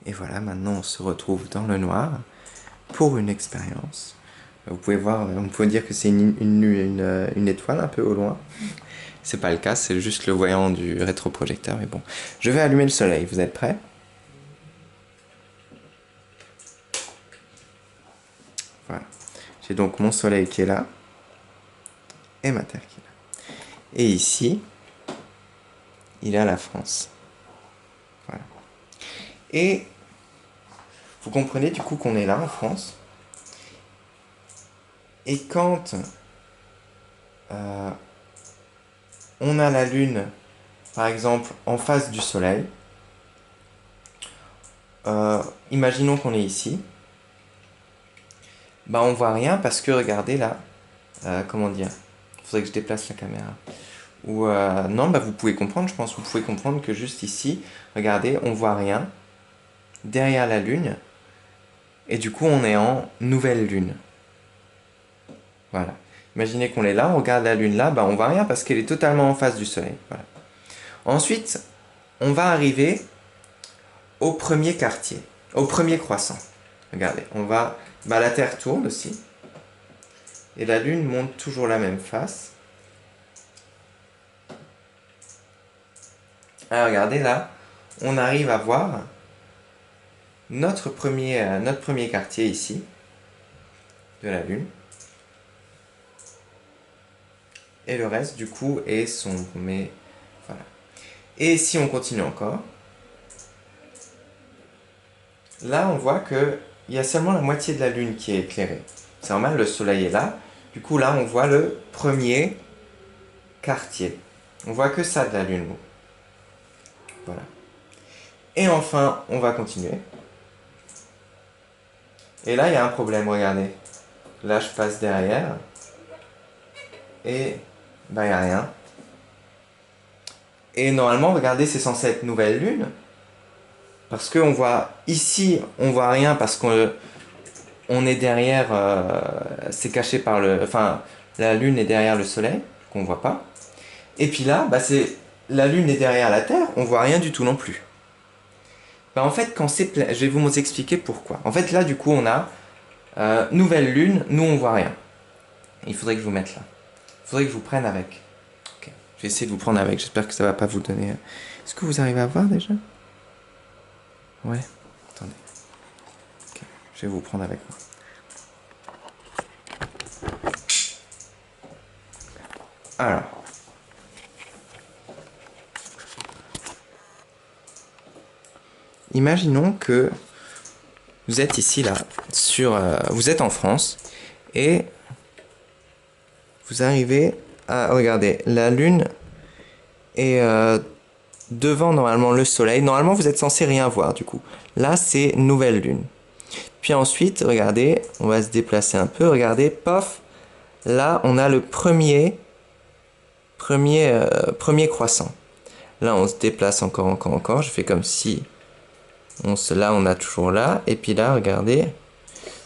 Et voilà, maintenant on se retrouve dans le noir pour une expérience. Vous pouvez voir, on peut dire que c'est une étoile un peu au loin. C'est pas le cas, c'est juste le voyant du rétroprojecteur, mais bon. Je vais allumer le soleil, vous êtes prêts? Voilà. J'ai donc mon soleil qui est là, et ma Terre qui est là. Et ici, il y a la France. Voilà. Et vous comprenez du coup qu'on est là en France. Et quand on a la Lune, par exemple, en face du Soleil, imaginons qu'on est ici, bah on voit rien parce que regardez là, comment dire, il faudrait que je déplace la caméra. Ou non, bah vous pouvez comprendre, je pense, vous pouvez comprendre que juste ici, regardez, on voit rien derrière la Lune, et du coup on est en nouvelle Lune. Voilà. Imaginez qu'on est là, on regarde la Lune là, bah on voit rien parce qu'elle est totalement en face du Soleil. Voilà. Ensuite, on va arriver au premier quartier, au premier croissant. Regardez, on va, bah la Terre tourne aussi, et la Lune monte toujours la même face. Alors regardez là, on arrive à voir notre premier quartier ici, de la Lune. Et le reste du coup est sombre, mais voilà. Et si on continue encore, là on voit que il y a seulement la moitié de la Lune qui est éclairée. C'est normal, le Soleil est là. Du coup là on voit le premier quartier. On voit que ça de la Lune. Voilà. Et enfin, on va continuer. Et là, il y a un problème, regardez. Là, je passe derrière. Et bah, il n'y a rien. Et normalement, regardez, c'est censé être nouvelle lune. Parce qu'on voit ici, on voit rien parce qu'on est derrière. C'est caché par le. Enfin, la lune est derrière le soleil, qu'on voit pas. Et puis là, bah, c'est la lune est derrière la Terre, on voit rien du tout non plus. Bah, en fait, quand c'est plein, je vais vous expliquer pourquoi. En fait, là, du coup, on a nouvelle lune, nous on voit rien. Il faudrait que je vous mette là. Il faudrait que je vous prenne avec. Ok. Je vais essayer de vous prendre avec. J'espère que ça va pas vous donner. Est-ce que vous arrivez à voir déjà? Ouais. Attendez. Ok. Je vais vous prendre avec moi. Alors. Imaginons que vous êtes ici là, vous êtes en France et vous arrivez à regarder la lune est devant normalement le soleil. Normalement vous êtes censé rien voir du coup. Là c'est nouvelle lune. Puis ensuite regardez, on va se déplacer un peu. Regardez, pof, là on a le premier croissant. Là on se déplace encore. Je fais comme si là on a toujours là. Et puis là regardez,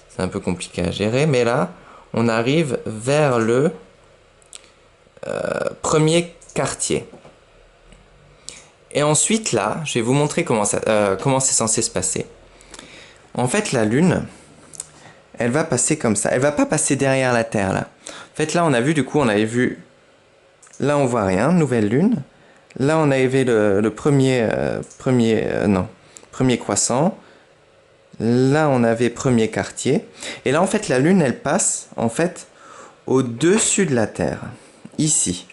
c'est un peu compliqué à gérer, mais là on arrive vers le premier quartier. Et ensuite là, je vais vous montrer comment c'est censé se passer. En fait la lune, elle va passer comme ça. Elle va pas passer derrière la Terre là. En fait là on a vu du coup, on avait vu, là on voit rien, nouvelle lune. Là on avait vu le premier croissant. Là on avait premier quartier. Et là en fait la lune elle passe en fait au-dessus de la Terre. Ici.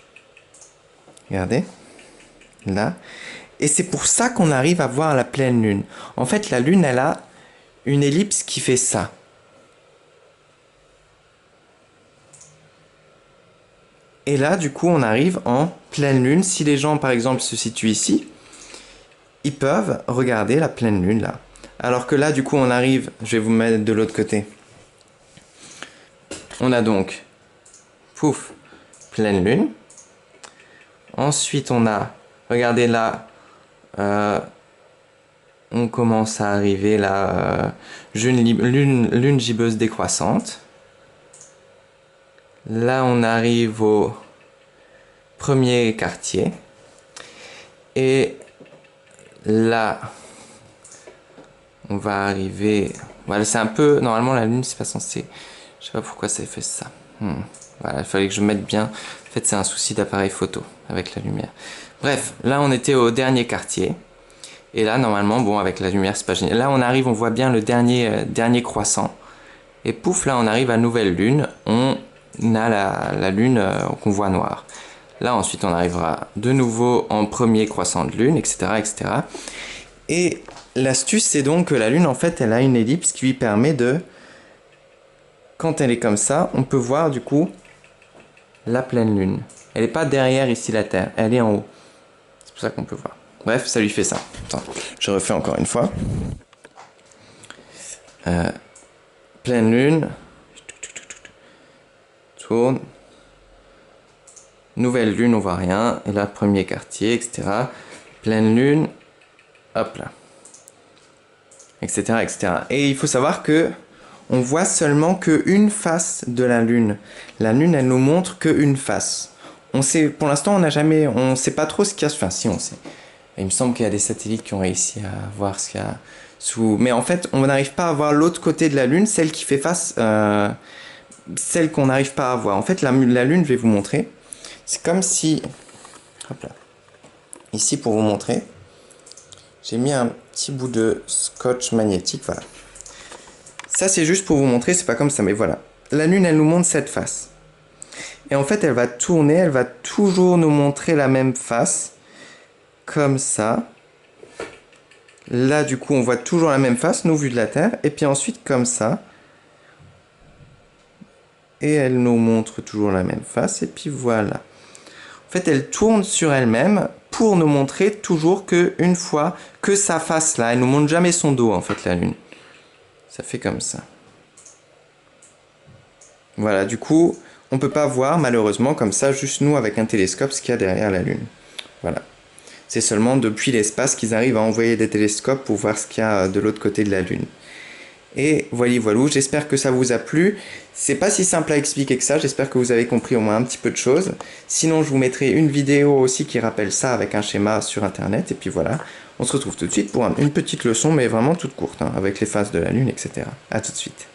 Regardez. Là. Et c'est pour ça qu'on arrive à voir la pleine lune. En fait la lune elle a une ellipse qui fait ça. Et là, du coup, on arrive en pleine lune. Si les gens, par exemple, se situent ici, ils peuvent regarder la pleine lune, là. Alors que là, du coup, on arrive... Je vais vous mettre de l'autre côté. On a donc... Pouf, pleine lune. Ensuite, on a... Regardez là... on commence à arriver là... lune gibbeuse décroissante. Là, on arrive au premier quartier. Et là, on va arriver... Voilà, c'est un peu... Normalement, la Lune, c'est pas censé... Je sais pas pourquoi ça fait ça. Voilà, il fallait que je mette bien... En fait, c'est un souci d'appareil photo avec la lumière. Bref, là, on était au dernier quartier. Et là, normalement, bon, avec la lumière, c'est pas génial. Là, on arrive, on voit bien le dernier croissant. Et pouf, là, on arrive à Nouvelle Lune. On a la Lune qu'on voit noire. Là, ensuite, on arrivera de nouveau en premier croissant de Lune, etc., etc. Et l'astuce, c'est donc que la Lune, en fait, elle a une ellipse qui lui permet de... Quand elle est comme ça, on peut voir, du coup, la pleine Lune. Elle n'est pas derrière, ici, la Terre. Elle est en haut. C'est pour ça qu'on peut voir. Bref, ça lui fait ça. Attends, je refais encore une fois. Pleine Lune. Tourne. Nouvelle Lune, on voit rien. Et là, premier quartier, etc. Pleine Lune. Hop là. Etc., etc. Et il faut savoir que on voit seulement qu'une face de la Lune. La Lune, elle nous montre qu'une face. On sait, pour l'instant, on sait pas trop ce qu'il y a. Enfin, si, on sait. Il me semble qu'il y a des satellites qui ont réussi à voir ce qu'il y a sous... Mais en fait, on n'arrive pas à voir l'autre côté de la Lune, celle qui fait face... celle qu'on n'arrive pas à voir. En fait, la Lune, je vais vous montrer. C'est comme si... Hop là. Ici, pour vous montrer, j'ai mis un petit bout de scotch magnétique, voilà. Ça, c'est juste pour vous montrer, c'est pas comme ça, mais voilà. La Lune, elle nous montre cette face. Et en fait, elle va tourner, elle va toujours nous montrer la même face. Comme ça. Là, du coup, on voit toujours la même face, nous, vu de la Terre. Et puis ensuite, comme ça. Et elle nous montre toujours la même face. Et puis voilà. En fait, elle tourne sur elle-même pour nous montrer toujours qu'une fois que sa face là, elle nous montre jamais son dos, en fait, la Lune. Ça fait comme ça. Voilà, du coup, on peut pas voir, malheureusement, comme ça, juste nous, avec un télescope, ce qu'il y a derrière la Lune. Voilà. C'est seulement depuis l'espace qu'ils arrivent à envoyer des télescopes pour voir ce qu'il y a de l'autre côté de la Lune. Et voilà, j'espère que ça vous a plu. C'est pas si simple à expliquer que ça, j'espère que vous avez compris au moins un petit peu de choses. Sinon, je vous mettrai une vidéo aussi qui rappelle ça avec un schéma sur internet. Et puis voilà, on se retrouve tout de suite pour une petite leçon, mais vraiment toute courte, hein, avec les phases de la Lune, etc. A tout de suite.